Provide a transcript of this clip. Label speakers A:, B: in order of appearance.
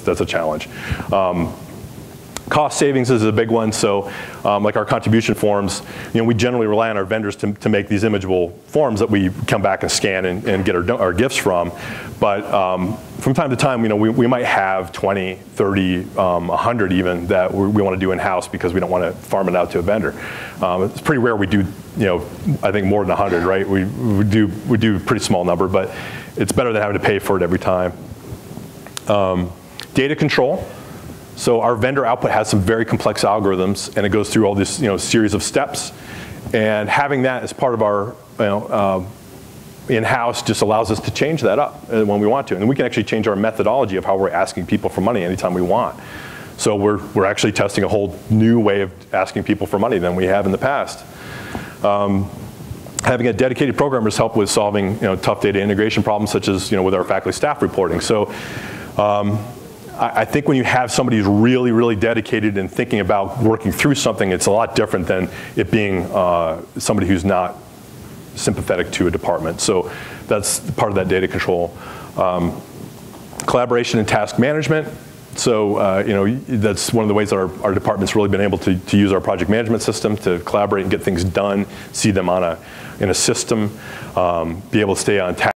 A: that's a challenge. Cost savings is a big one. So like our contribution forms, we generally rely on our vendors to make these imageable forms that we come back and scan and get our gifts from. But from time to time, we might have 20, 30, 100 even that we want to do in-house because we don't want to farm it out to a vendor. It's pretty rare we do, I think more than 100, right? We do a pretty small number, but it's better than having to pay for it every time. Data control. So our vendor output has some very complex algorithms, and it goes through all this series of steps. And having that as part of our in-house just allows us to change that up when we want to. And we can actually change our methodology of how we're asking people for money anytime we want. So we're actually testing a whole new way of asking people for money than we have in the past. Having a dedicated programmer has helped with solving tough data integration problems, such as with our faculty staff reporting. So I think when you have somebody who's really, really dedicated and thinking about working through something, it's a lot different than it being somebody who's not sympathetic to a department. So that's part of that data control. Collaboration and task management. So that's one of the ways that our department's really been able to use our project management system to collaborate and get things done, see them in a system, be able to stay on task.